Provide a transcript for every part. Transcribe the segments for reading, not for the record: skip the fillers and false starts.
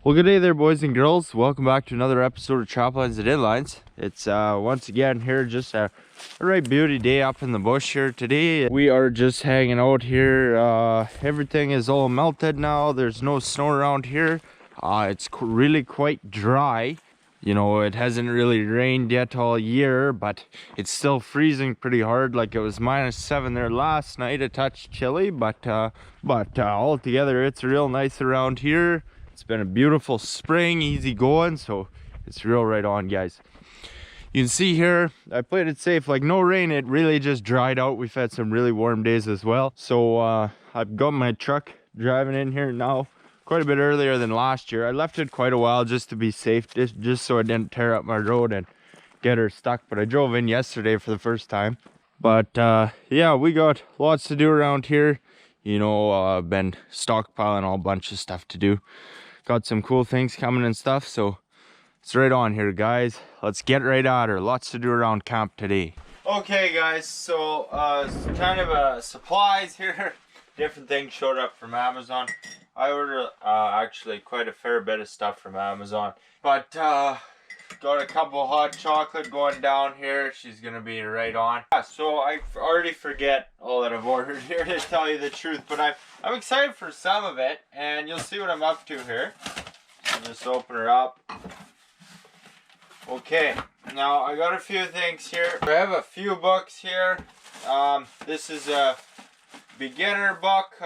Well, good day there, boys and girls. Welcome back to another episode of Traplines and Inlines. It's once again here, just a right beauty day up in the bush here today. We are just hanging out here. Everything is all melted now. There's no snow around here. It's really quite dry. You know, it hasn't really rained yet all year, but it's still freezing pretty hard. Like it was -7 there last night, a touch chilly, but altogether it's real nice around here. It's been a beautiful spring, easy going, so it's real right on, guys. You can see here, I played it safe, like no rain, it really just dried out. We've had some really warm days as well. So I've got my truck driving in here now quite a bit earlier than last year. I left it quite a while just to be safe, just so I didn't tear up my road and get her stuck. But I drove in yesterday for the first time. But yeah, we got lots to do around here. You know, I've been stockpiling a whole bunch of stuff to do. Got some cool things coming and stuff, so it's right on here, guys. Let's get right at her. Lots to do around camp today. Okay, guys, so kind of supplies here. Different things showed up from Amazon. I ordered actually quite a fair bit of stuff from Amazon, but got a couple hot chocolate going down here. She's gonna be right on. Yeah, so I already forget all that I've ordered here, to tell you the truth, but I'm excited for some of it, and you'll see what I'm up to here. I'll just open her up. Okay, now I got a few things here. I have a few books here. This is a beginner book.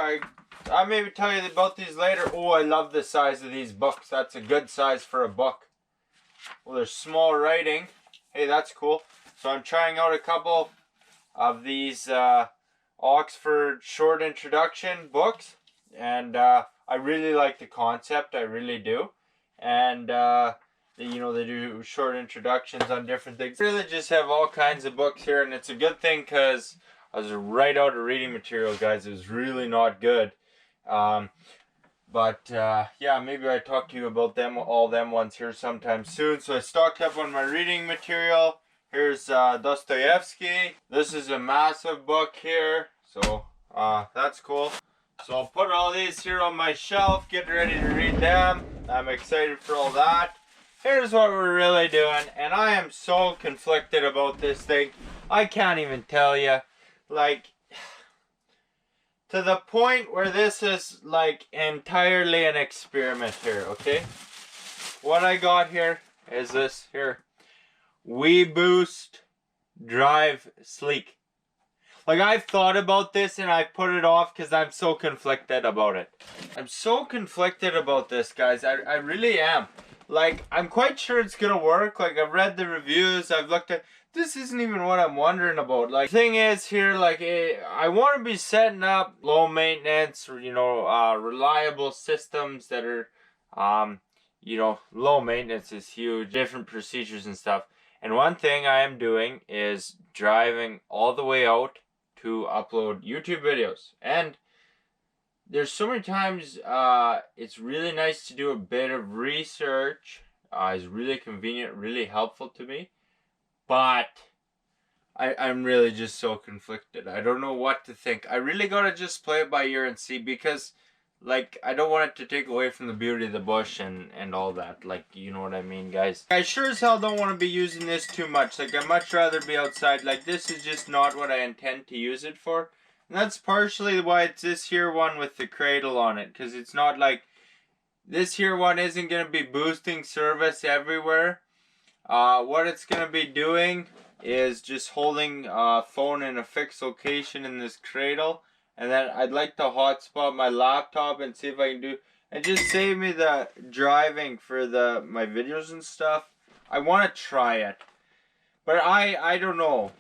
I'll maybe tell you about these later. Oh, I love the size of these books. That's a good size for a book. Well, there's small writing. Hey, that's cool. So I'm trying out a couple of these Oxford short introduction books, and I really like the concept. I really do. And you know, they do short introductions on different things. Really just have all kinds of books here, and it's a good thing because I was right out of reading material, guys. It was really not good. But yeah, maybe I talk to you about all them ones here sometime soon. So I stocked up on my reading material. Here's Dostoevsky. This is a massive book here, so that's cool. So I'll put all these here on my shelf, get ready to read them. I'm excited for all that. Here's what we're really doing, and I am so conflicted about this thing. I can't even tell you. Like, to the point where this is like entirely an experiment here, okay? What I got here is this here. Weboost Drive Sleek. Like, I've thought about this and I put it off because I'm so conflicted about it. I'm so conflicted about this, guys. I really am. Like, I'm quite sure it's gonna work. Like, I've read the reviews, I've looked at... This isn't even what I'm wondering about. Like, the thing is here, like, I want to be setting up low maintenance, or, you know, reliable systems that are, you know, low maintenance is huge. Different procedures and stuff. And one thing I am doing is driving all the way out to upload YouTube videos. And there's so many times it's really nice to do a bit of research. It's really convenient, really helpful to me. But I'm really just so conflicted. I don't know what to think. I really gotta just play it by ear and see, because, like, I don't want it to take away from the beauty of the bush and all that. Like, you know what I mean, guys? I sure as hell don't want to be using this too much. Like, I'd much rather be outside. Like, this is just not what I intend to use it for. And that's partially why it's this here one with the cradle on it. Because it's not like... This here one isn't going to be boosting service everywhere. What it's going to be doing is just holding phone in a fixed location in this cradle, and then I'd like to hotspot my laptop and see if I can do, and just save me the driving for my videos and stuff. I want to try it, but I don't know.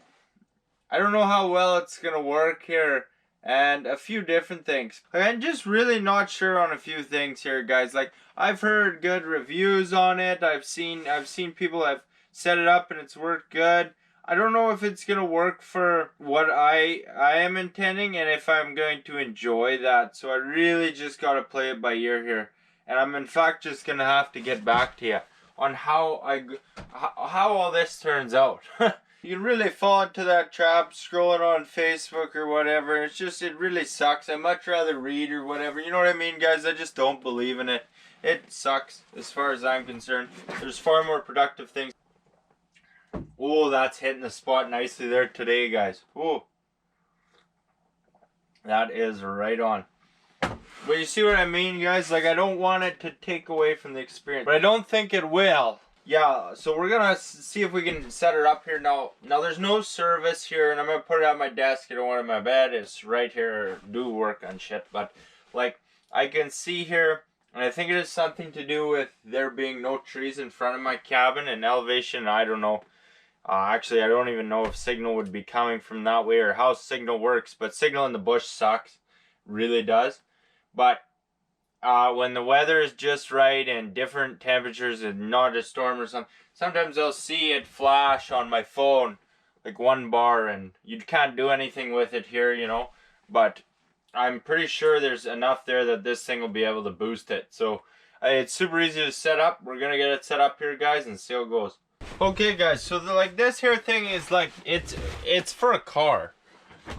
I don't know how well it's going to work here, and a few different things. I'm just really not sure on a few things here, guys. Like, I've heard good reviews on it. I've seen people have set it up and it's worked good. I don't know if it's gonna work for what I am intending, and if I'm going to enjoy that. So I really just gotta play it by ear here. And I'm in fact just gonna have to get back to you on how all this turns out. You can really fall into that trap scrolling on Facebook or whatever. It's just, it really sucks. I'd much rather read or whatever. You know what I mean, guys? I just don't believe in it. it sucks as far as I'm concerned. There's far more productive things. Oh, that's hitting the spot nicely there today, guys. Oh, that is right on. But you see what I mean, guys? Like, I don't want it to take away from the experience, but I don't think it will. Yeah, so we're gonna see if we can set it up here now. Now there's no service here, and I'm gonna put it on my desk. I don't want it in my bed. It's right here. Do work on shit, but like I can see here, and I think it has something to do with there being no trees in front of my cabin and elevation. I don't know. Actually, I don't even know if signal would be coming from that way or how signal works. But signal in the bush sucks, really does. But when the weather is just right and different temperatures and not a storm or something, sometimes I'll see it flash on my phone, like 1 bar, and you can't do anything with it here, you know. But I'm pretty sure there's enough there that this thing will be able to boost it. So it's super easy to set up. We're gonna get it set up here, guys, and see how it goes. Okay, guys, so like this here thing is like it's for a car.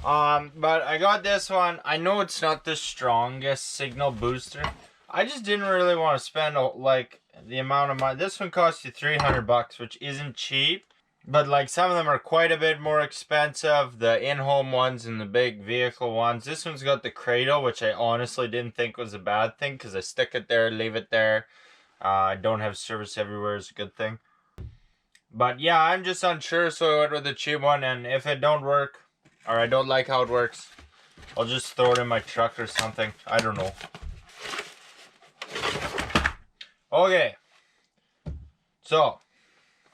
But I got this one. I know it's not the strongest signal booster. I just didn't really want to spend like the amount of money. This one costs you $300, which isn't cheap. But like some of them are quite a bit more expensive. The in-home ones and the big vehicle ones. This one's got the cradle, which I honestly didn't think was a bad thing because I stick it there, leave it there. I don't have service everywhere is a good thing. But yeah, I'm just unsure, so I went with the cheap one. And if it don't work, or I don't like how it works, I'll just throw it in my truck or something. I don't know. Okay. So,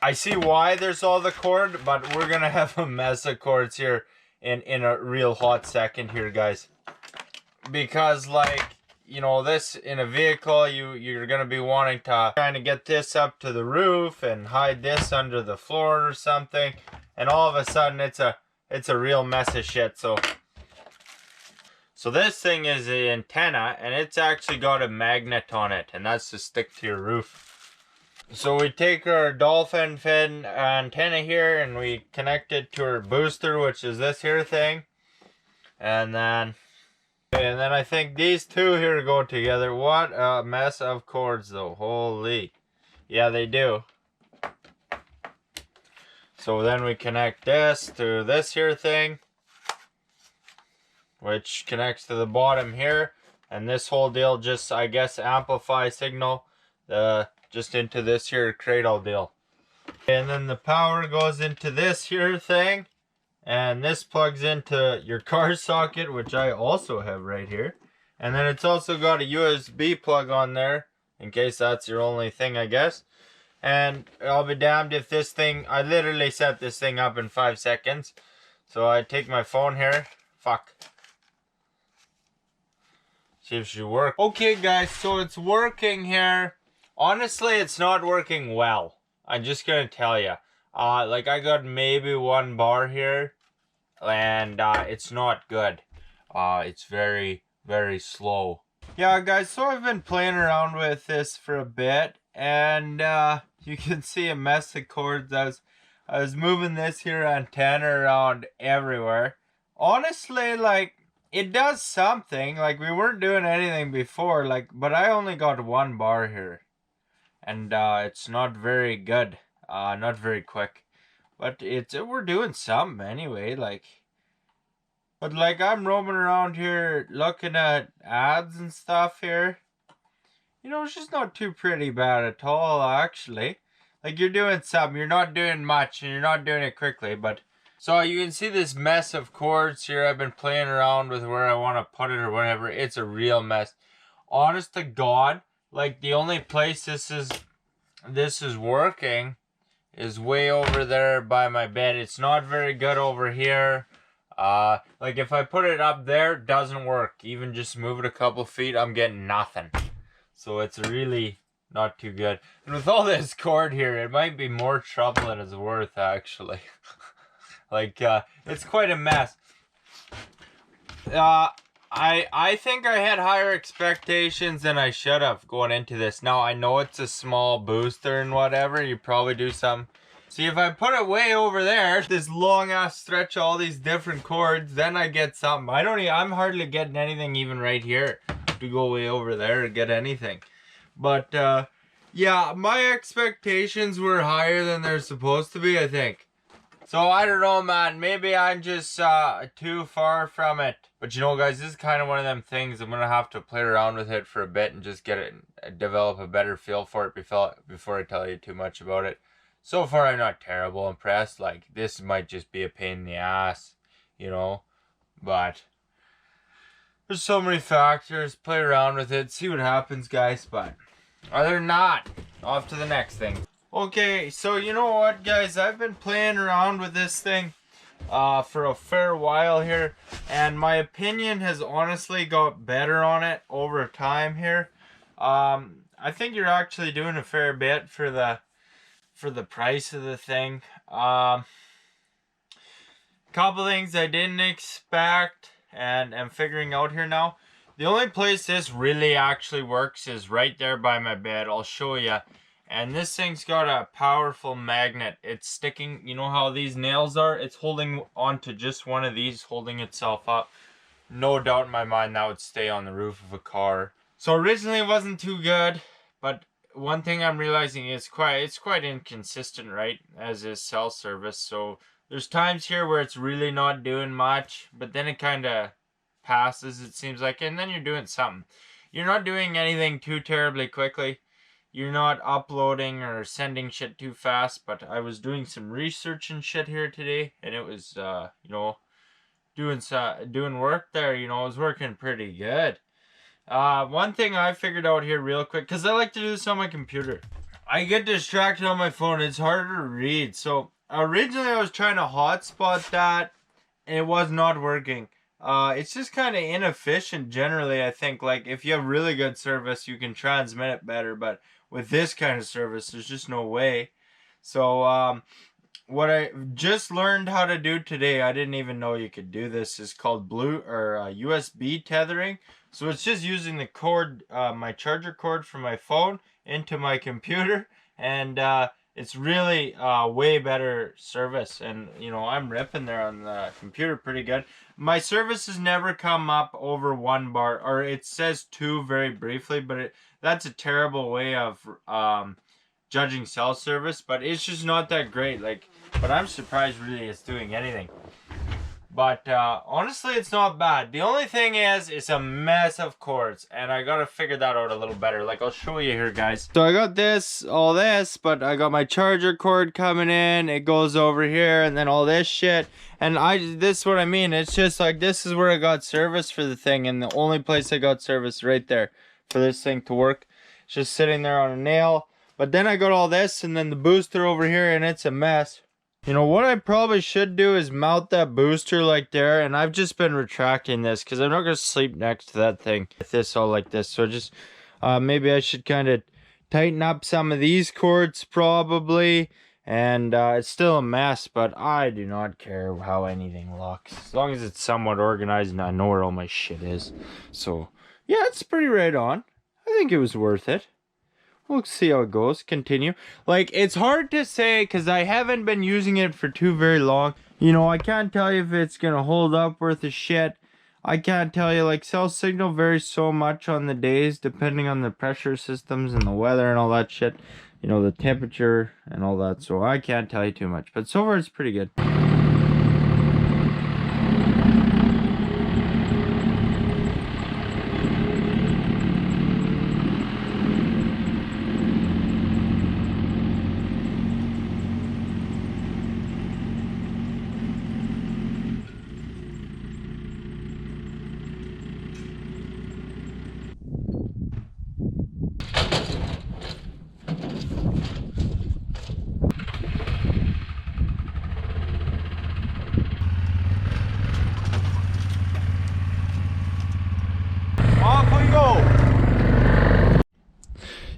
I see why there's all the cord, but we're going to have a mess of cords here in a real hot second here, guys. Because, like, you know, this in a vehicle, you're going to be wanting to kind of get this up to the roof and hide this under the floor or something. And all of a sudden, it's a real mess of shit. So this thing is an antenna, and it's actually got a magnet on it, and that's to stick to your roof. So we take our dolphin fin antenna here, and we connect it to our booster, which is this here thing. And then I think these two here go together. What a mess of cords, though. Holy. Yeah, they do. So then we connect this to this here thing, which connects to the bottom here, and this whole deal just, I guess, amplify signal just into this here cradle deal. And then the power goes into this here thing, and this plugs into your car socket, which I also have right here. And then it's also got a USB plug on there, in case that's your only thing, I guess. And I'll be damned if this thing, I literally set this thing up in 5 seconds. So I take my phone here. Fuck. See if it should work. Okay, guys, so it's working here. Honestly, it's not working well. I'm just gonna tell you. Like I got maybe 1 bar here, and it's not good. It's very, very slow. Yeah, guys, so I've been playing around with this for a bit, and you can see a mess of cords. I was moving this here antenna around everywhere. Honestly, like, it does something. Like, we weren't doing anything before, like, but I only got 1 bar here. And it's not very good. Not very quick. But we're doing something anyway, like. But like, I'm roaming around here looking at ads and stuff here. You know, it's just not too pretty bad at all, actually. Like, you're doing something. You're not doing much, and you're not doing it quickly, but. So you can see this mess of cords here. I've been playing around with where I want to put it or whatever. It's a real mess. Honest to God, like, the only place this is working is way over there by my bed. It's not very good over here. Like, if I put it up there, it doesn't work. Even just move it a couple feet, I'm getting nothing. So it's really not too good. And with all this cord here, it might be more trouble than it's worth, actually. Like, it's quite a mess. I think I had higher expectations than I should have going into this. Now, I know it's a small booster and whatever. You probably do some. See, if I put it way over there, this long ass stretch, all these different cords, then I get something. I'm hardly getting anything even right here to go way over there to get anything. But yeah, my expectations were higher than they're supposed to be, I think. So I don't know, man. Maybe I'm just too far from it. But you know, guys, this is kind of one of them things. I'm gonna have to play around with it for a bit and just get it, develop a better feel for it before I tell you too much about it. So far, I'm not terrible impressed. Like, this might just be a pain in the ass, you know. But there's so many factors. Play around with it, see what happens, guys. But other than that, off to the next thing. Okay, so you know what, guys? I've been playing around with this thing for a fair while here, and my opinion has honestly got better on it over time here. I think you're actually doing a fair bit for the price of the thing. Couple things I didn't expect and I'm figuring out here now. The only place this really actually works is right there by my bed. I'll show you. And this thing's got a powerful magnet. It's sticking, you know how these nails are? It's holding onto just one of these, holding itself up. No doubt in my mind that would stay on the roof of a car. So originally it wasn't too good, but one thing I'm realizing is it's quite inconsistent, right? As is cell service. So there's times here where it's really not doing much, but then it kind of passes, it seems like, and then you're doing something. You're not doing anything too terribly quickly. You're not uploading or sending shit too fast, but I was doing some research and shit here today, and it was, you know, doing work there. You know, it was working pretty good. One thing I figured out here real quick, because I like to do this on my computer. I get distracted on my phone. It's harder to read. So originally I was trying to hotspot that, and it was not working. It's just kind of inefficient generally, I think. Like, if you have really good service, you can transmit it better, but with this kind of service, there's just no way. So, what I just learned how to do today, I didn't even know you could do this, is called USB tethering. So it's just using the cord, my charger cord from my phone into my computer, and it's really way better service. And you know, I'm ripping there on the computer pretty good. My service has never come up over 1 bar, or it says 2 very briefly, but that's a terrible way of judging cell service. But it's just not that great. Like, but I'm surprised really it's doing anything. But honestly, it's not bad. The only thing is, it's a mess of cords, and I gotta figure that out a little better. Like, I'll show you here, guys. So I got all this, but I got my charger cord coming in. It goes over here, and then all this shit. And this is what I mean. It's just like, this is where I got service for the thing, and the only place I got service right there for this thing to work. It's just sitting there on a nail. But then I got all this, and then the booster over here, and it's a mess. You know, what I probably should do is mount that booster like there, and I've just been retracting this because I'm not going to sleep next to that thing with this all like this. So just, maybe I should kind of tighten up some of these cords probably, and it's still a mess, but I do not care how anything looks. As long as it's somewhat organized and I know where all my shit is. So, yeah, it's pretty right on. I think it was worth it. We'll see how it goes. Continue. Like, it's hard to say because I haven't been using it for too very long. You know, I can't tell you if it's going to hold up worth a shit. I can't tell you. Like, cell signal varies so much on the days depending on the pressure systems and the weather and all that shit. You know, the temperature and all that. So I can't tell you too much. But so far, it's pretty good.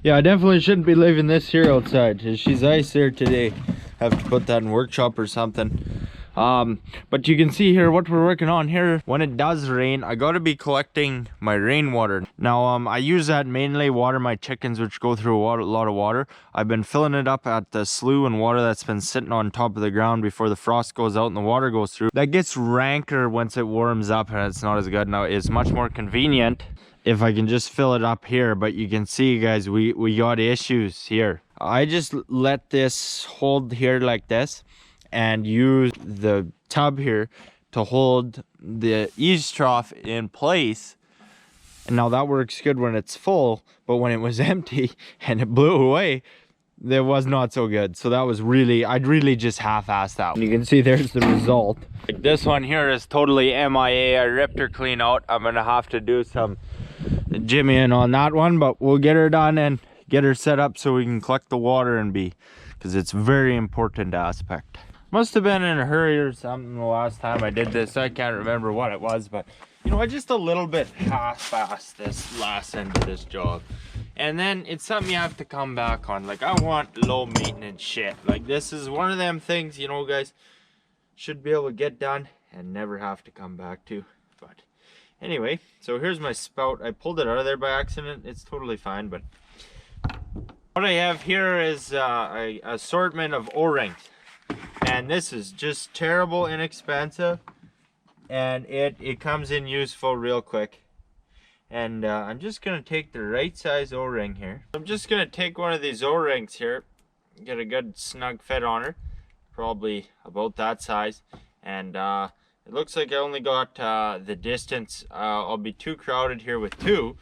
Yeah, I definitely shouldn't be leaving this here outside. She's ice there today. Have to put that in workshop or something. But you can see here what we're working on here. When it does rain, I gotta be collecting my rainwater. Now, I use that mainly water my chickens, which go through a lot of water. I've been filling it up at the slough and water that's been sitting on top of the ground before the frost goes out and the water goes through. That gets ranker once it warms up and it's not as good. Now, it's much more convenient if I can just fill it up here, but you can see guys, we got issues here. I just let this hold here like this and use the tub here to hold the eaves trough in place. And now that works good when it's full, but when it was empty and it blew away, that was not so good. So that was really, I'd really just half-assed that. And you can see there's the result. Like this one here is totally MIA. I ripped her clean out. I'm gonna have to do some jimmying on that one, but we'll get her done and get her set up so we can collect the water and be, because it's very important aspect. Must have been in a hurry or something the last time I did this. I can't remember what it was, but you know, I just a little bit half-assed this last end of this job. And then it's something you have to come back on. Like, I want low maintenance shit. Like, this is one of them things, you know, guys, should be able to get done and never have to come back to. But anyway, so here's my spout. I pulled it out of there by accident. It's totally fine, but what I have here is a assortment of O-rings. And this is just terrible inexpensive. And it comes in useful real quick. And I'm just going to take the right size O-ring here. I'm just going to take one of these O-rings here, get a good snug fit on her, probably about that size. And it looks like I only got the distance. I'll be too crowded here with two,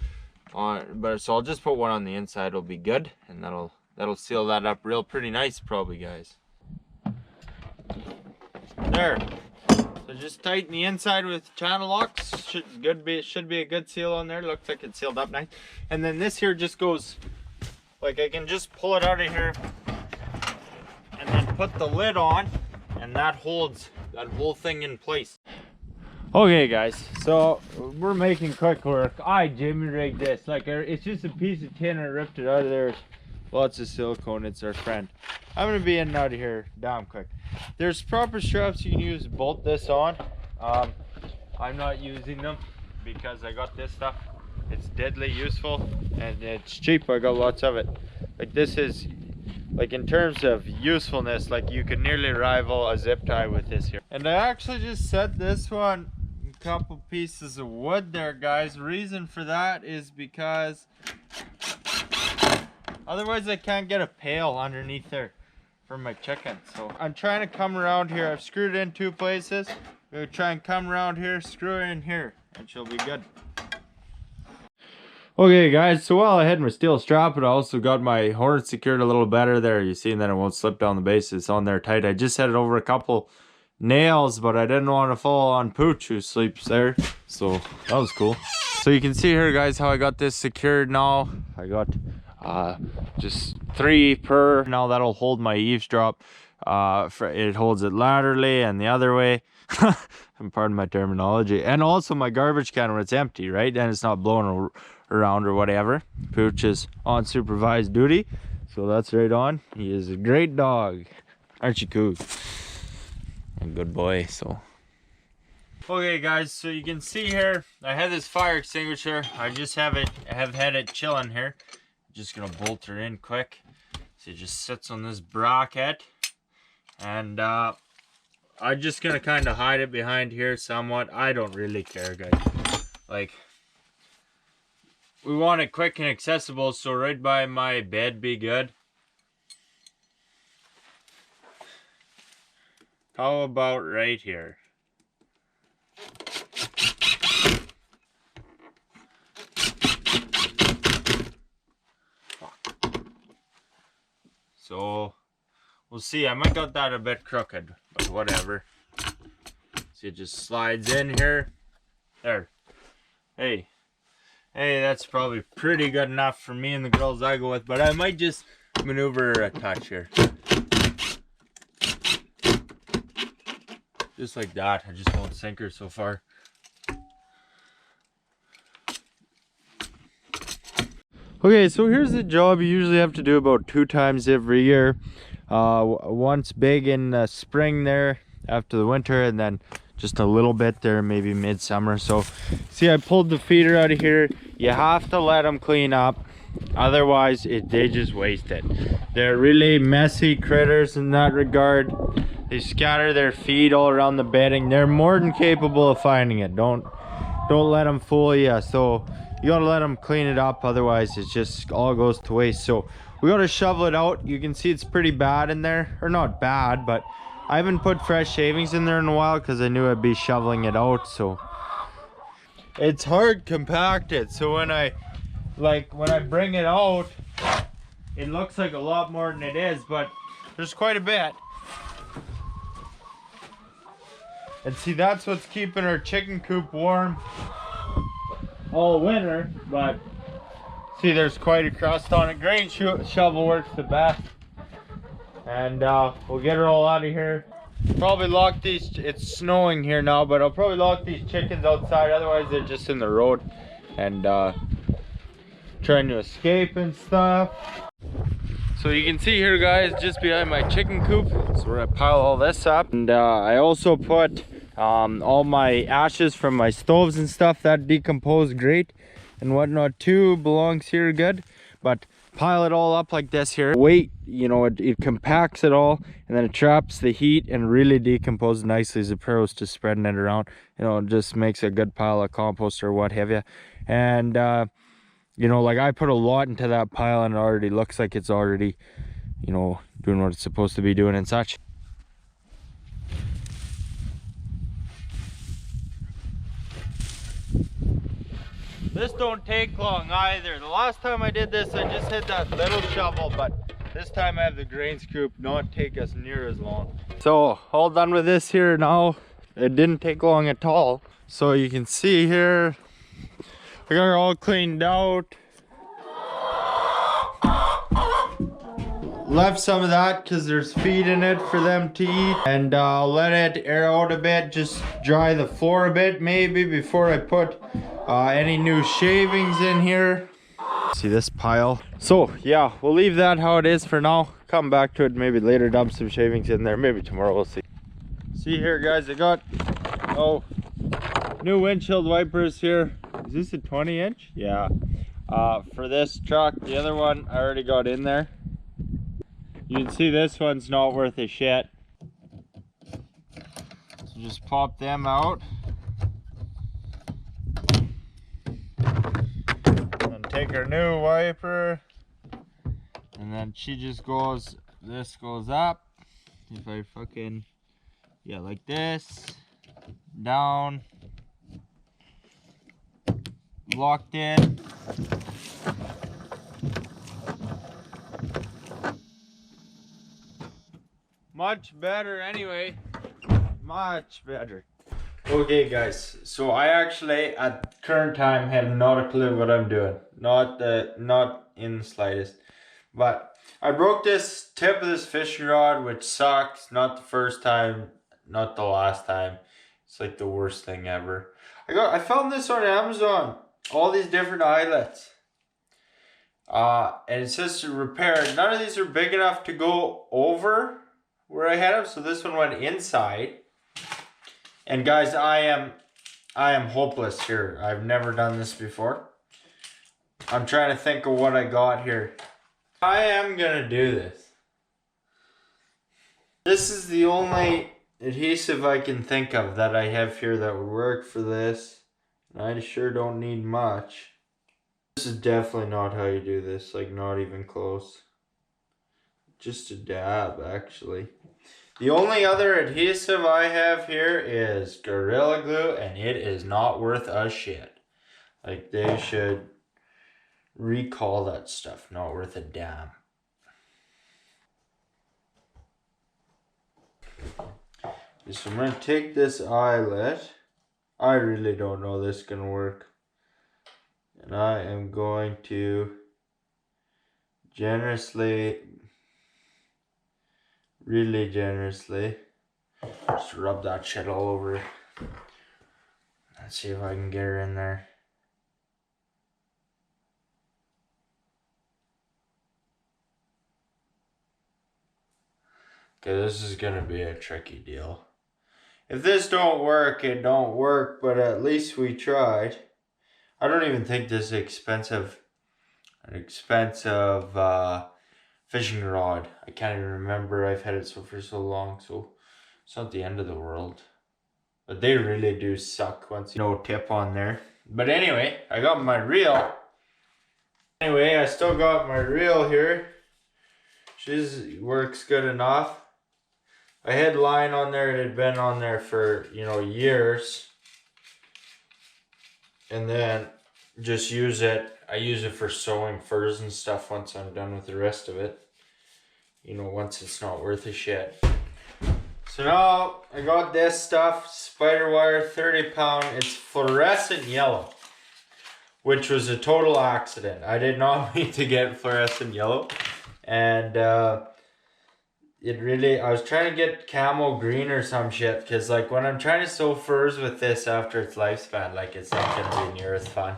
but so I'll just put one on the inside. It'll be good, and that'll seal that up real pretty nice, probably, guys. There. So just tighten the inside with channel locks. Should be a good seal on there. Looks like it's sealed up nice. And then this here just goes, like, I can just pull it out of here and then put the lid on, and that holds that whole thing in place. Okay guys, so we're making quick work. I jimmy rigged this. Like, it's just a piece of tin. I ripped it out of there. Lots of silicone. It's our friend. I'm gonna be in and out of here damn quick. There's proper straps you can use to bolt this on. I'm not using them because I got this stuff. It's deadly useful and it's cheap. I got lots of it. Like, this is, like, in terms of usefulness, like, you could nearly rival a zip tie with this here. And I actually just set this one a couple pieces of wood there, guys. Reason for that is because otherwise I can't get a pail underneath there for my chickens. So I'm trying to come around here. I've screwed it in two places. We're gonna try and come around here, screw it in here, and she'll be good. Okay guys, so while I had my steel strap, but I also got my horn secured a little better there. You see that it won't slip down the base. It's on there tight. I just had it over a couple nails, but I didn't want to fall on Pooch, who sleeps there. So that was cool. So you can see here, guys, how I got this secured now. I got just 3 per. Now that'll hold my eavesdrop. It holds it laterally and the other way. And pardon my terminology. And also my garbage can when it's empty, right? And it's not blowing around or whatever. Pooch is on supervised duty, so that's right on. He is a great dog. Aren't you cool? A good boy. So okay guys, so you can see here I have this fire extinguisher. I just have had it chilling here. Just gonna bolt her in quick. So it just sits on this bracket, and I'm just gonna kind of hide it behind here somewhat. I don't really care, guys. Like, we want it quick and accessible, so right by my bed be good. How about right here? So we'll see. I might got that a bit crooked, but whatever. See, it just slides in here. There. Hey, that's probably pretty good enough for me and the girls I go with, but I might just maneuver a touch here. Just like that. I just won't sink her so far. Okay, so here's the job you usually have to do about 2 times every year. Once big in the spring there after the winter, and then just a little bit there maybe midsummer. So see, I pulled the feeder out of here. You have to let them clean up, otherwise they just waste it. They're really messy critters in that regard. They scatter their feed all around the bedding. They're more than capable of finding it. Don't let them fool you. So you gotta let them clean it up, otherwise it just all goes to waste. So we gotta shovel it out. You can see it's pretty bad in there, or not bad, but I haven't put fresh shavings in there in a while because I knew I'd be shoveling it out. So it's hard compacted, so when I bring it out, it looks like a lot more than it is, but there's quite a bit. And see, that's what's keeping our chicken coop warm all winter. But see, there's quite a crust on it. Grain shovel works the best. And we'll get it all out of here. Probably lock these, it's snowing here now, but I'll probably lock these chickens outside, otherwise they're just in the road and trying to escape and stuff. So you can see here, guys, just behind my chicken coop, so we're gonna pile all this up. And I also put all my ashes from my stoves and stuff that decompose great and whatnot too belongs here good. But pile it all up like this here. Weight, you know, it compacts it all, and then it traps the heat and really decomposes nicely as opposed to spreading it around. You know, it just makes a good pile of compost or what have you. And you know, like I put a lot into that pile and it already looks like it's already, you know, doing what it's supposed to be doing and such. This don't take long either. The last time I did this, I just hit that little shovel, but this time I have the grain scoop, not take us near as long. So all done with this here now. It didn't take long at all. So you can see here, I got her all cleaned out. Left some of that because there's feed in it for them to eat. And I'll let it air out a bit, just dry the floor a bit maybe before I put any new shavings in here. See this pile? So yeah, we'll leave that how it is for now. Come back to it maybe later, dump some shavings in there. Maybe tomorrow, we'll see. See here, guys, I got new windshield wipers here. Is this a 20-inch? Yeah. For this truck, the other one I already got in there. You can see this one's not worth a shit. So just pop them out. And then take our new wiper. And then she just goes, this goes up. If I fucking, yeah, like this. Down. Locked in. Much better anyway. Much better. Okay guys, so I actually at current time have not a clue what I'm doing. Not in the slightest. But I broke this tip of this fishing rod, which sucks. Not the first time, not the last time. It's like the worst thing ever. I found this on Amazon. All these different eyelets. And it says to repair. None of these are big enough to go over where I had them, so this one went inside. And guys, I am hopeless here. I've never done this before. I'm trying to think of what I got here. I am gonna do this. This is the only adhesive I can think of that I have here that would work for this. And I sure don't need much. This is definitely not how you do this, like not even close. Just a dab, actually. The only other adhesive I have here is Gorilla Glue, and it is not worth a shit. Like, they should recall that stuff. Not worth a damn. So I'm going to take this eyelet. I really don't know this is going to work. And I am going to generously, really generously, just rub that shit all over. Let's see if I can get her in there. Okay, this is gonna be a tricky deal. If this don't work, it don't work, but at least we tried. I don't even think this is an expensive fishing rod. I can't even remember. I've had it for so long, so it's not the end of the world. But they really do suck once you no tip on there. But anyway, I got my reel. Anyway, I still got my reel here. She works good enough. I had line on there. It had been on there for, you know, years. And then just use it. I use it for sewing furs and stuff once I'm done with the rest of it. You know, once it's not worth a shit. So now I got this stuff, spider wire, 30 pound. It's fluorescent yellow, which was a total accident. I did not mean to get fluorescent yellow. And it really, I was trying to get camel green or some shit, because like when I'm trying to sew furs with this after its lifespan, like it's not gonna be near as fun.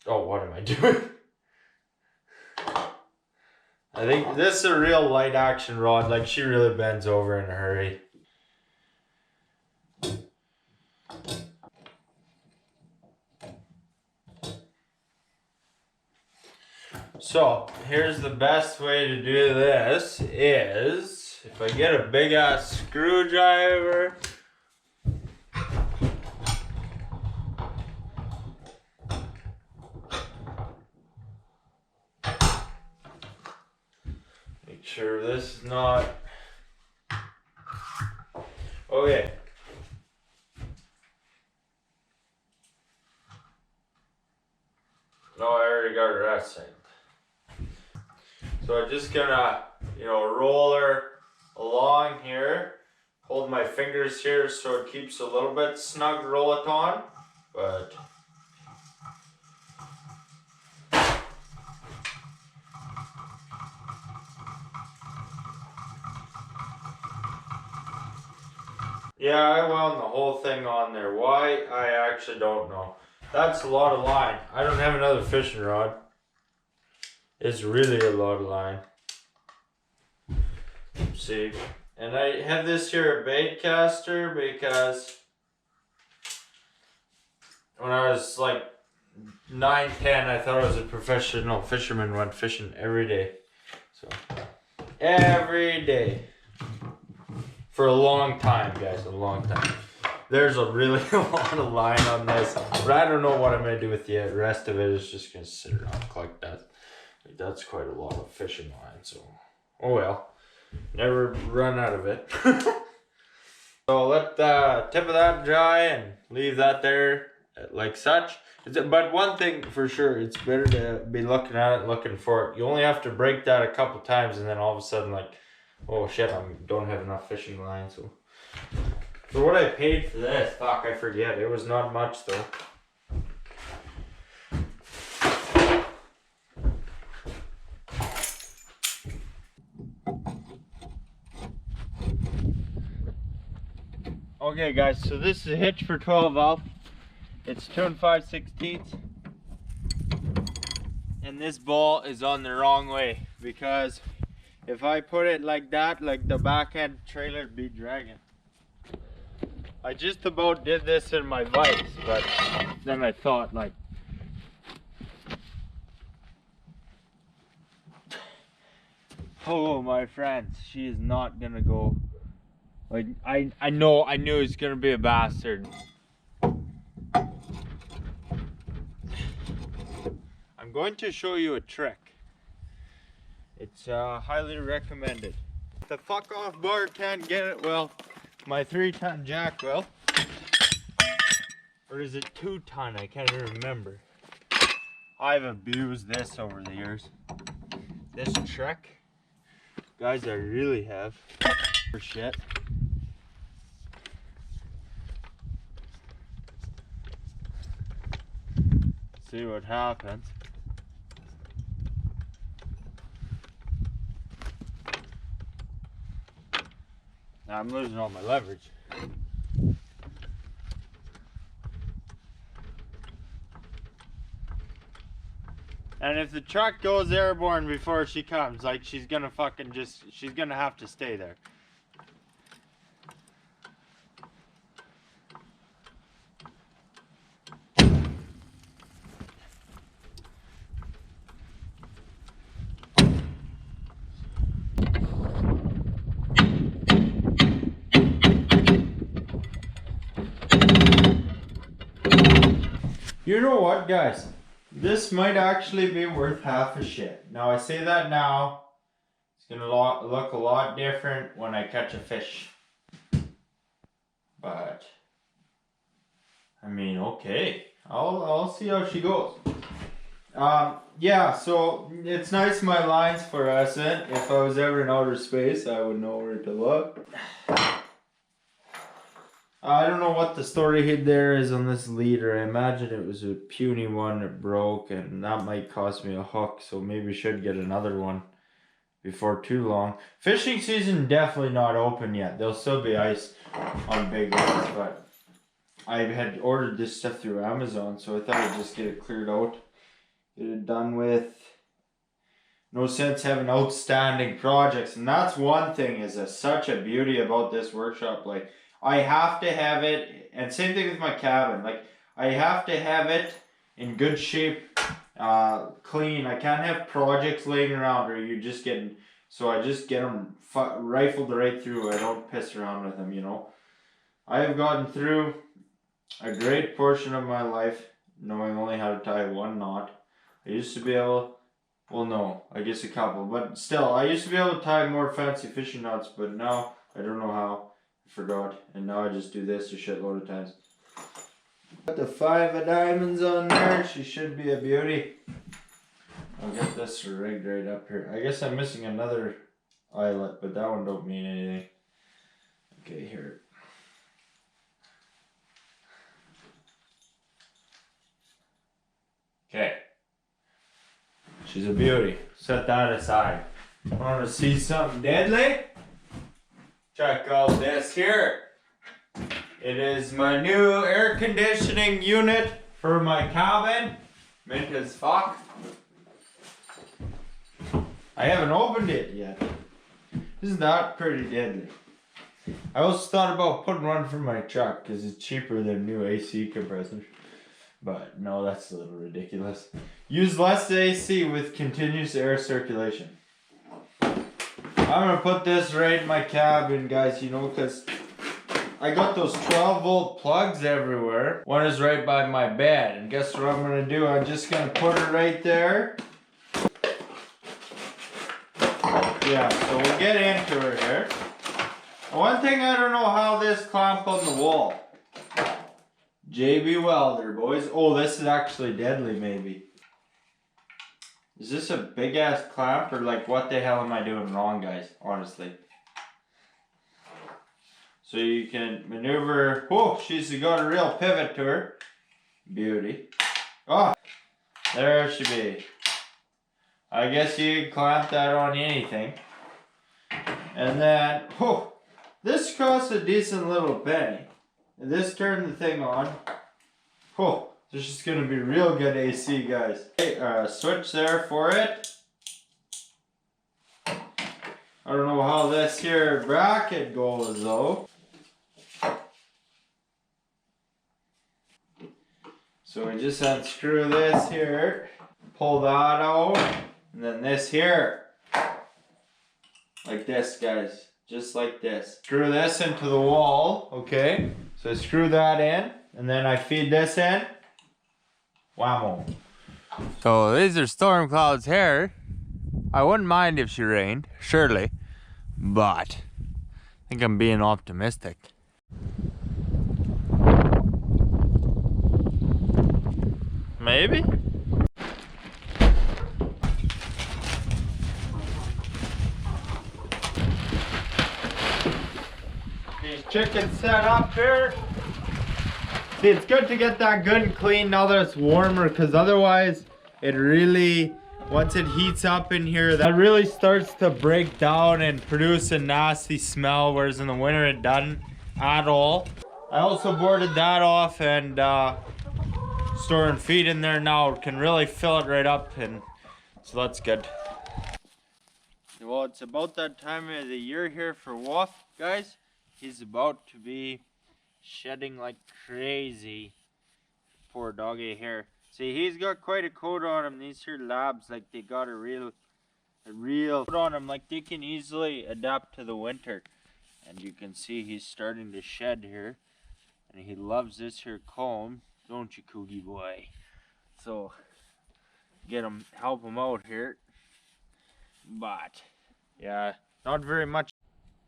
Oh, what am I doing? I think this is a real light action rod, like she really bends over in a hurry. So, here's the best way to do this is, if I get a big ass screwdriver, make sure this is not, okay. No, I already got her that side. So I'm just gonna, you know, roll her along here, hold my fingers here so it keeps a little bit snug, roll it on, but yeah, I wound the whole thing on there. Why? I actually don't know. That's a lot of line. I don't have another fishing rod. It's really a lot of line. See, and I have this here a bait caster because when I was like 9, 10, I thought I was a professional fisherman, went fishing every day. So every day for a long time, guys, a long time. There's a really lot of line on this, but I don't know what I'm gonna do with the rest of it. Is just gonna sit around collect that. Like, that's quite a lot of fishing line, so oh well. Never run out of it. So let the tip of that dry and leave that there like such. But one thing for sure, it's better to be looking at it and looking for it. You only have to break that a couple times and then all of a sudden like, oh shit, I don't have enough fishing line. So for what I paid for this, fuck, I forget. It was not much though. Okay guys, so this is a hitch for 12 valve. It's 2 5/16. And this ball is on the wrong way because if I put it like that, like the back end trailer would be dragging. I just about did this in my vise, but then I thought like, oh my friends, she is not gonna go. Like I knew it's gonna be a bastard. I'm going to show you a trick. It's highly recommended. The fuck off bar can't get it. Well, my 3-ton jack will. Or is it 2-ton? I can't even remember. I've abused this over the years. This trick, guys, I really have. For shit. See what happens. Now I'm losing all my leverage. And if the truck goes airborne before she comes, like she's gonna fucking just, she's gonna have to stay there. You know what, guys? This might actually be worth half a shit. Now I say that now. It's gonna look a lot different when I catch a fish. But I mean, okay. I'll see how she goes. Yeah, so it's nice my line's fluorescent. If I was ever in outer space, I would know where to look. I don't know what the story there is on this leader. I imagine it was a puny one that broke, and that might cost me a hook, so maybe I should get another one before too long. Fishing season definitely not open yet. There'll still be ice on big ones, but I had ordered this stuff through Amazon, so I thought I'd just get it cleared out, get it done with. No sense having outstanding projects, and that's one thing is such a beauty about this workshop. Like, I have to have it, and same thing with my cabin. Like, I have to have it in good shape, clean. I can't have projects laying around, or you just getting. So I just get them rifled right through. I don't piss around with them, you know. I have gotten through a great portion of my life knowing only how to tie one knot. I used to be able. Well, no, I guess a couple, but still, I used to be able to tie more fancy fishing knots, but now I don't know how. I forgot, and now I just do this a shitload of times. Got the 5 of diamonds on there. She should be a beauty. I'll get this rigged right up here. I guess I'm missing another eyelet, but that one don't mean anything. Okay, here. Okay. She's a beauty. Set that aside. Want to see something deadly? Check out this here. It is my new air conditioning unit for my cabin. Mint as fuck. I haven't opened it yet. Isn't that pretty deadly? I also thought about putting one for my truck because it's cheaper than new AC compressors. But no, that's a little ridiculous. Use less AC with continuous air circulation. I'm gonna put this right in my cabin, guys, you know, because I got those 12-volt plugs everywhere. One is right by my bed, and guess what I'm gonna do? I'm just gonna put it right there. Yeah, so we'll get into her here. One thing I don't know how this clamp on the wall. JB Welder, boys. Oh, this is actually deadly, maybe. Is this a big ass clamp, or like what the hell am I doing wrong, guys? Honestly. So you can maneuver. Oh, she's got a real pivot to her. Beauty. Oh, there she be. I guess you can clamp that on anything. And then, oh, this costs a decent little penny. And this turned the thing on. Oh, this is gonna be real good AC, guys. Okay, switch there for it. I don't know how this here bracket goes though. So we just unscrew this here, pull that out, and then this here. Like this, guys. Just like this. Screw this into the wall, okay? So I screw that in, and then I feed this in. Whammo. So these are storm clouds here. I wouldn't mind if she rained, surely. But I think I'm being optimistic. Maybe? These chickens set up here. See, it's good to get that good and clean now that it's warmer, because otherwise it really, once it heats up in here, that really starts to break down and produce a nasty smell, whereas in the winter it doesn't at all. I also boarded that off, and storing feed in there now can really fill it right up, and so that's good. Well, it's about that time of the year here for Wolf, guys. He's about to be shedding like crazy. Poor doggy here. See, he's got quite a coat on him. These here labs, like, they got a real coat on him. Like, they can easily adapt to the winter. And you can see he's starting to shed here. And he loves this here comb. don't you, Coogie boy? So help him out here. But yeah, not very much.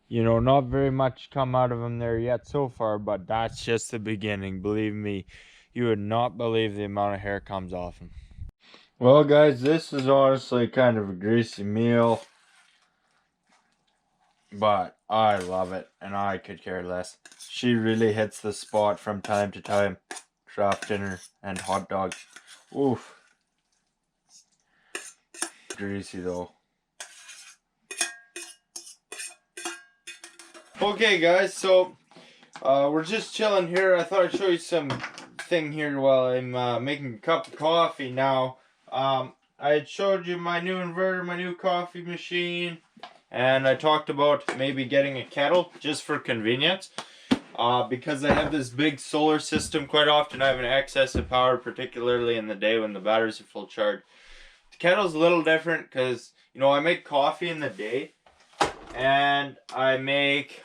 You know, not very much come out of him there yet so far, but that's just the beginning. Believe me, you would not believe the amount of hair comes off him. Well, guys, this is honestly kind of a greasy meal, but I love it, and I could care less. She really hits the spot from time to time. Draft dinner and hot dogs. Oof. Greasy though. Okay, guys, so we're just chilling here. I thought I'd show you some thing here while I'm making a cup of coffee now. I had showed you my new inverter, my new coffee machine, and I talked about maybe getting a kettle just for convenience. Because I have this big solar system, quite often I have an excess of power, particularly in the day when the batteries are full charge. The kettle's a little different because, you know, I make coffee in the day, and I make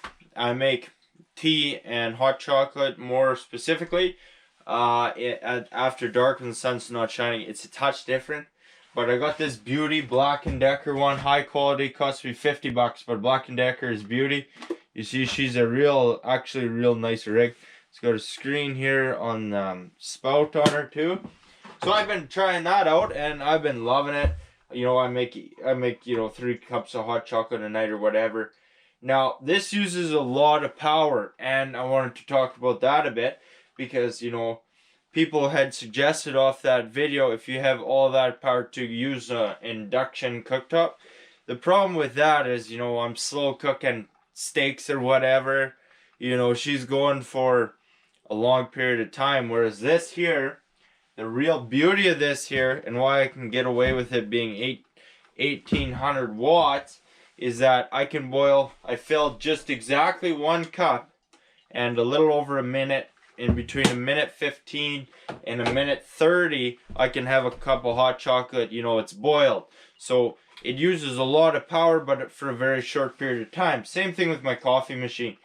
tea and hot chocolate more specifically after dark when the sun's not shining. It's a touch different, but I got this beauty Black & Decker one, high quality, cost me $50, but Black & Decker is beauty. You see, she's a actually real nice rig. It's got a screen here on spout on her too. So I've been trying that out and I've been loving it. You know, I make you know 3 cups of hot chocolate a night or whatever. Now this uses a lot of power, and I wanted to talk about that a bit because, you know, people had suggested off that video if you have all that power to use an induction cooktop. The problem with that is, you know, I'm slow cooking steaks or whatever. You know, she's going for a long period of time, whereas this here, the real beauty of this here, and why I can get away with it being 1800 watts, is that I fill just exactly 1 cup, and a little over a minute, in between a minute 15 and a minute 30, I can have a cup of hot chocolate. You know, it's boiled. So it uses a lot of power, but for a very short period of time. Same thing with my coffee machine.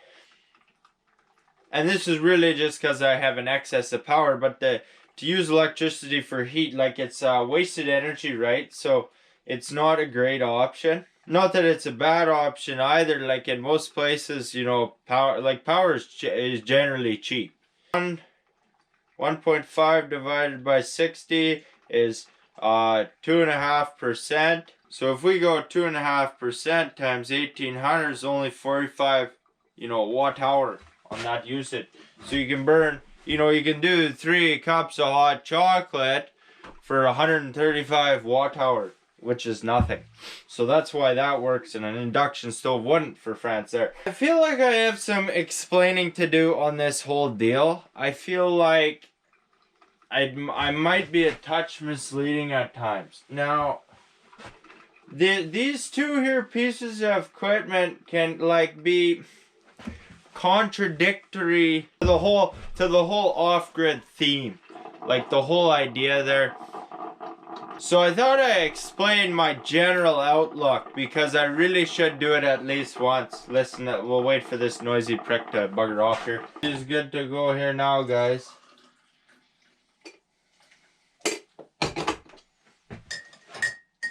And this is really just because I have an excess of power, but to use electricity for heat, like, it's wasted energy, right? So it's not a great option. Not that it's a bad option either. Like, in most places, you know, power is generally cheap. 1.5 divided by 60 is 2.5%. So if we go 2.5% times 1800 is only 45, you know, watt hour on that usage. So you can burn, you know, you can do 3 cups of hot chocolate for 135 watt hour, which is nothing. So that's why that works, and an induction stove wouldn't for France there. I feel like I have some explaining to do on this whole deal. I feel like I might be a touch misleading at times. Now, these 2 here pieces of equipment can, like, be contradictory to the whole off-grid theme, like the whole idea there. So I thought I'd explain my general outlook, because I really should do it at least once. Listen, we'll wait for this noisy prick to bugger off here. It's good to go here now, guys.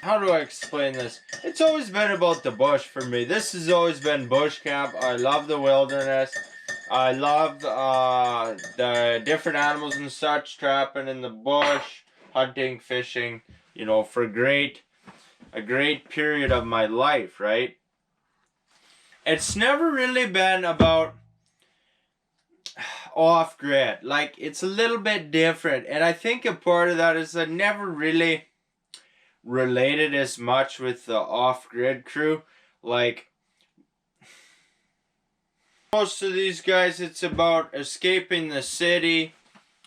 How do I explain this? It's always been about the bush for me. This has always been Bushcamp. I love the wilderness. I love the different animals and such, trapping in the bush, hunting, fishing, you know, for a great period of my life, right? It's never really been about off-grid. Like, it's a little bit different, and I think a part of that is I never really related as much with the off-grid crew. Like, most of these guys, it's about escaping the city.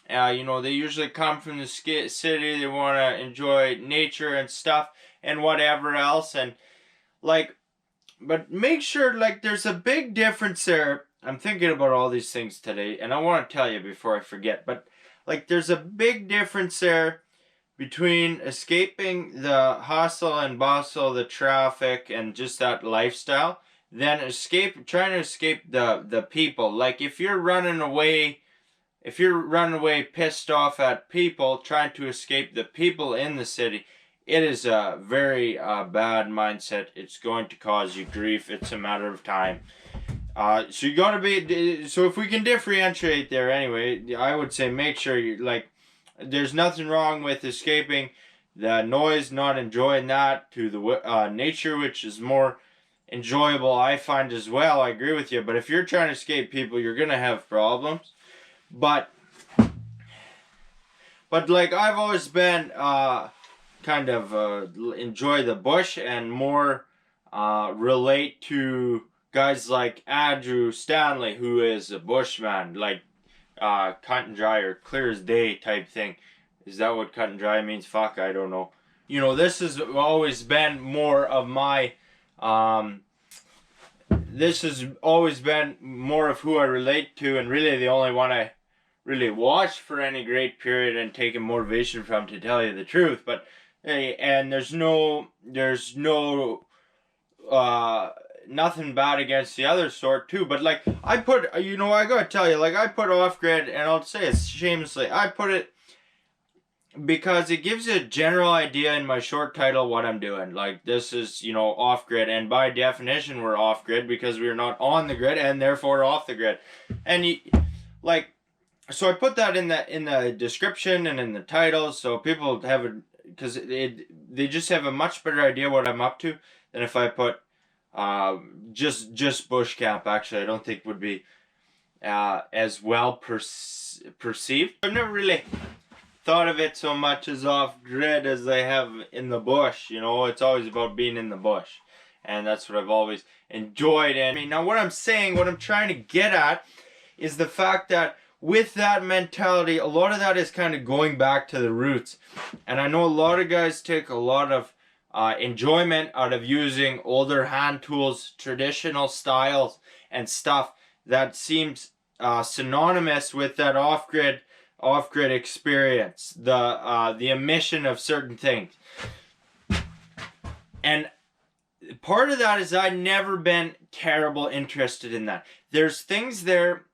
You know, they usually come from the city, they want to enjoy nature and stuff and whatever else, and like, but make sure, like, there's a big difference there. I'm thinking about all these things today, and I want to tell you before I forget, but like, there's a big difference there between escaping the hustle and bustle, the traffic, and just that lifestyle, than trying to escape the people. Like, if you're running away if you're running away pissed off at people, trying to escape the people in the city, it is a very bad mindset. It's going to cause you grief. It's a matter of time. So you gotta be. So if we can differentiate there, anyway, I would say make sure you like. There's nothing wrong with escaping the noise, not enjoying that, to the nature, which is more enjoyable, I find as well. I agree with you. But if you're trying to escape people, you're gonna have problems. But like I've always been kind of enjoy the bush and more relate to guys like Andrew Stanley, who is a bushman, like cut and dry or clear as day type thing. Is that what cut and dry means? Fuck, I don't know. You know, this has always been more of my this has always been more of who I relate to, and really the only one I really watched for any great period and taken motivation from, to tell you the truth. But hey, and there's no nothing bad against the other sort too. But like I put, I gotta tell you, like I put Offgrid, and I'll say it shamelessly, I put it because it gives you a general idea in my short title what I'm doing. Like this is, off grid, and by definition we're off grid because we're not on the grid and therefore off the grid. And so I put that in the description and in the title, so people have because they just have a much better idea what I'm up to than if I put just Bushcamp. Actually, I don't think would be as well perceived. I've never really thought of it so much as off grid as I have in the bush. It's always about being in the bush, and that's what I've always enjoyed. And I mean, now what I'm trying to get at is the fact that with that mentality, a lot of that is kind of going back to the roots. And I know a lot of guys take a lot of enjoyment out of using older hand tools, traditional styles and stuff that seems synonymous with that off-grid experience, the omission of certain things. And part of that is I've never been terrible interested in that. There's things there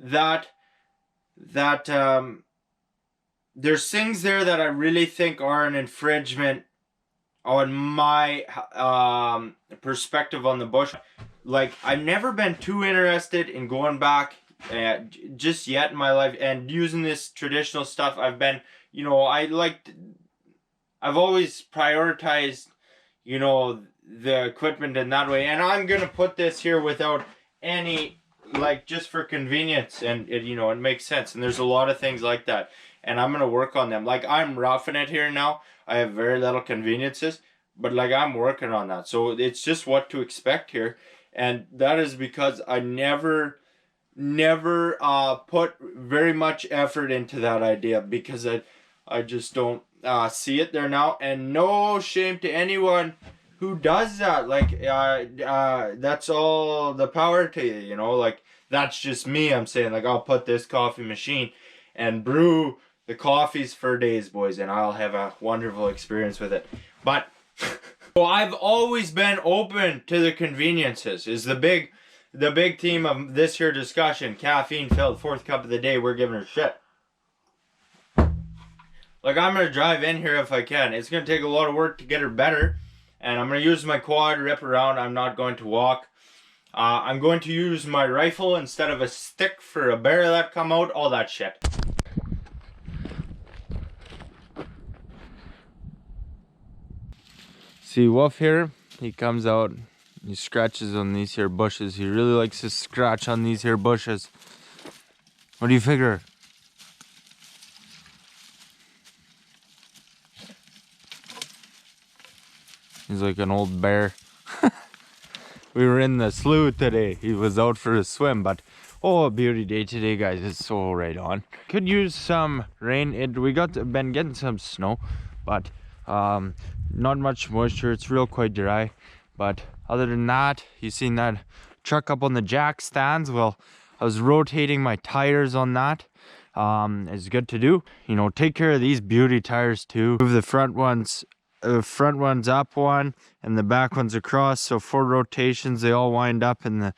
that there's things there that I really think are an infringement on my perspective on the bush. Like I've never been too interested in going back just yet in my life and using this traditional stuff. I've been, I've always prioritized, the equipment in that way. And I'm gonna put this here without any, like, just for convenience, and it makes sense. And there's a lot of things like that, and I'm gonna work on them. Like I'm roughing it here now. I have very little conveniences, but like I'm working on that. So it's just what to expect here, and that is because I never put very much effort into that idea, because I just don't see it there now. And no shame to anyone who does that. Like that's all the power to you. Like that's just me. I'm saying, like, I'll put this coffee machine and brew the coffees for days, boys, and I'll have a wonderful experience with it. But so I've always been open to the conveniences. Is the big theme of this here discussion. Caffeine filled, 4th cup of the day. We're giving her shit. Like I'm gonna drive in here if I can. It's gonna take a lot of work to get her better, and I'm gonna use my quad, rip around. I'm not going to walk. I'm going to use my rifle instead of a stick for a bear that come out, all that shit. See Wolf here, he comes out, he scratches on these here bushes. He really likes to scratch on these here bushes. What do you figure? He's like an old bear. We were in the slough today. He was out for a swim, but oh, a beauty day today, guys. It's so right on. Could use some rain. We been getting some snow, but not much moisture. It's real quite dry. But other than that, you seen that truck up on the jack stands? Well, I was rotating my tires on that. It's good to do. Take care of these beauty tires too. Move the front ones up one and the back ones across, so 4 rotations, they all wind up in the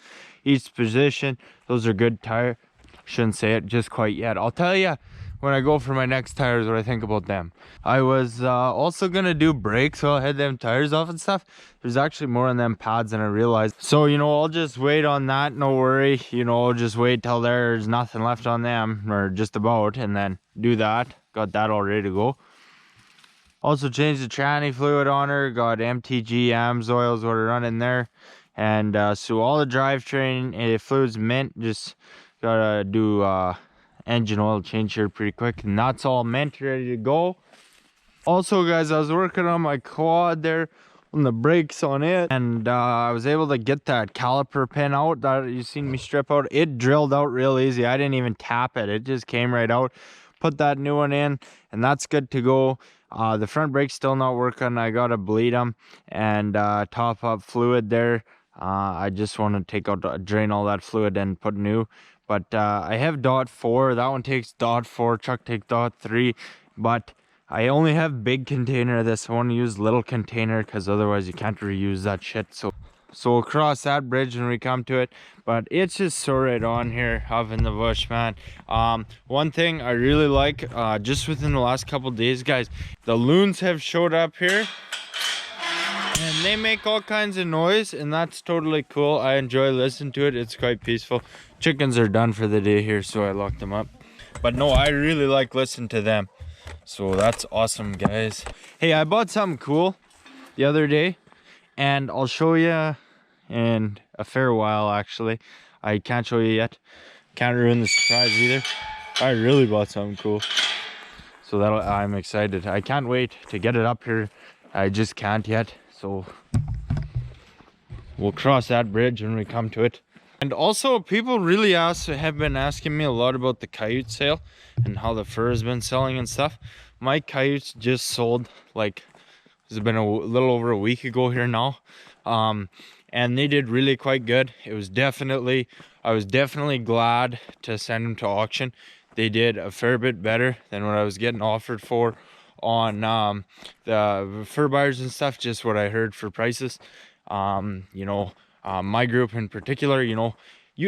each position. Those are good tire. Shouldn't say it just quite yet. I'll tell you when I go for my next tires what I think about them. I was also gonna do brakes, so I'll head them tires off and stuff. There's actually more on them pads than I realized. So, you know, I'll just wait on that, no worry. You know, I'll just wait till there's nothing left on them, or just about, and then do that. Got that all ready to go. Also changed the tranny fluid on her, got MTG AMS oils what are running there. And so all the drivetrain fluids mint, just gotta do engine oil change here pretty quick, and that's all mint, ready to go. Also guys, I was working on my quad there on the brakes on it, and I was able to get that caliper pin out that you seen me strip out. It drilled out real easy. I didn't even tap it, it just came right out. Put that new one in, and that's good to go. The front brake's still not working. I gotta bleed them and top up fluid there. I just want to take out, drain all that fluid and put new. But I have dot 4. That one takes dot 4. Chuck takes dot 3. But I only have big container of this. I want to use little container because otherwise you can't reuse that shit. So we'll cross that bridge when we come to it. But it's just so right on here up in the bush, man. One thing I really like, just within the last couple days, guys, the loons have showed up here. And they make all kinds of noise, and that's totally cool. I enjoy listening to it. It's quite peaceful. Chickens are done for the day here, so I locked them up. But no, I really like listening to them. So that's awesome, guys. Hey, I bought something cool the other day, and I'll show you in a fair while, actually. I can't show you yet. Can't ruin the surprise either. I really bought something cool. So I'm excited. I can't wait to get it up here. I just can't yet. So we'll cross that bridge when we come to it. And also, people really have been asking me a lot about the coyote sale and how the fur has been selling and stuff. My coyotes just sold, like, it's been a little over a week ago here now. And they did really quite good. I was definitely glad to send them to auction. They did a fair bit better than what I was getting offered for on the fur buyers and stuff, just what I heard for prices. You know, my group in particular, you know,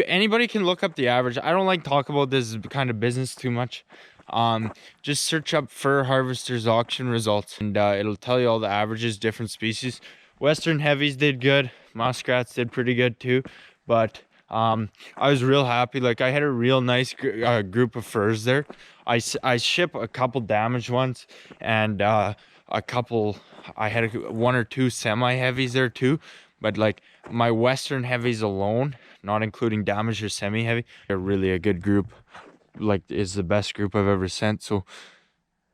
anybody can look up the average. I don't like talk about this kind of business too much. Just search up fur harvesters auction results, and it'll tell you all the averages, different species. Western heavies did good, muskrats did pretty good too, but I was real happy. Like, I had a real nice group of furs there. I ship a couple damaged ones, and I had 1 or 2 semi-heavies there too. But like, my Western heavies alone, not including damaged or semi-heavy, they're really a good group. Like, it's the best group I've ever sent. So,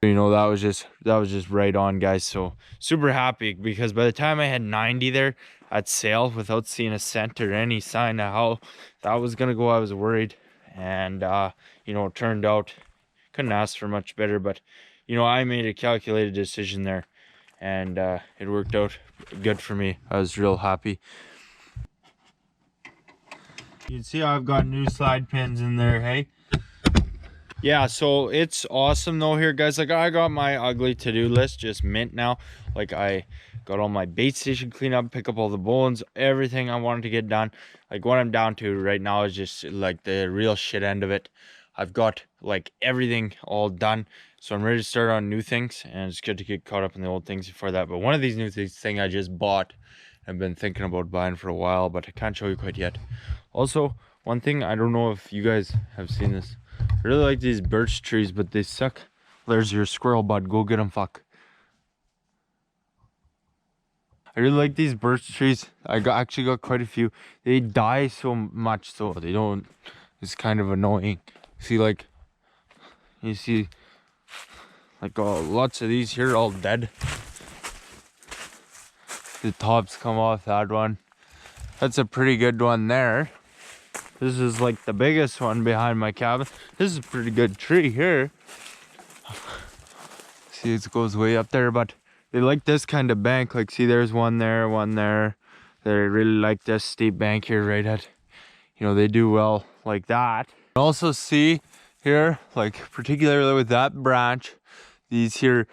you know, that was just right on, guys. So super happy, because by the time I had 90 there at sale without seeing a cent or any sign of how that was gonna go, I was worried. And you know, it turned out, couldn't ask for much better. But you know, I made a calculated decision there, and it worked out good for me. I was real happy. You can see I've got new slide pins in there, hey. Yeah, so it's awesome though here, guys. Like, I got my ugly to-do list just mint now. Like, I got all my bait station clean up, pick up all the bones, everything I wanted to get done. Like, what I'm down to right now is just like the real shit end of it. I've got like everything all done, so I'm ready to start on new things, and it's good to get caught up in the old things before that. But one of these new things I just bought, I've been thinking about buying for a while, but I can't show you quite yet. Also, one thing, I don't know if you guys have seen this. I really like these birch trees, but they suck. There's your squirrel, bud. Go get them, fuck. I really like these birch trees. I actually got quite a few. They die so much, so they don't. It's kind of annoying. See, like, you see, like, lots of these here all dead. The tops come off that one. That's a pretty good one there. This is like the biggest one behind my cabin. This is a pretty good tree here. See, it goes way up there, but they like this kind of bank. Like, see, there's one there, one there. They really like this steep bank here right at, you know, they do well like that. Also see here, like, particularly with that branch, these here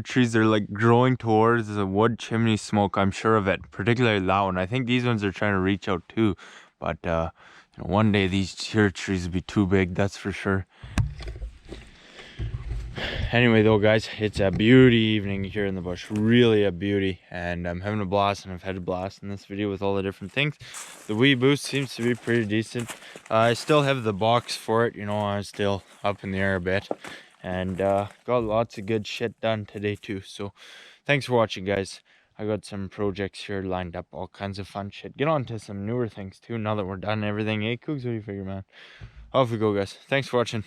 trees are like growing towards the wood chimney smoke. I'm sure of it, particularly that one. I think these ones are trying to reach out too, but you You know, one day these here trees will be too big, that's for sure. Anyway though guys, it's a beauty evening here in the bush, really a beauty, and I'm having a blast, and I've had a blast in this video with all the different things. The Weboost seems to be pretty decent. I still have the box for it, you know, I'm still up in the air a bit, and got lots of good shit done today too. So thanks for watching guys. I got some projects here lined up, all kinds of fun shit. Get on to some newer things too now that we're done everything. Hey Cougs, what do you figure, man? Off we go guys, thanks for watching.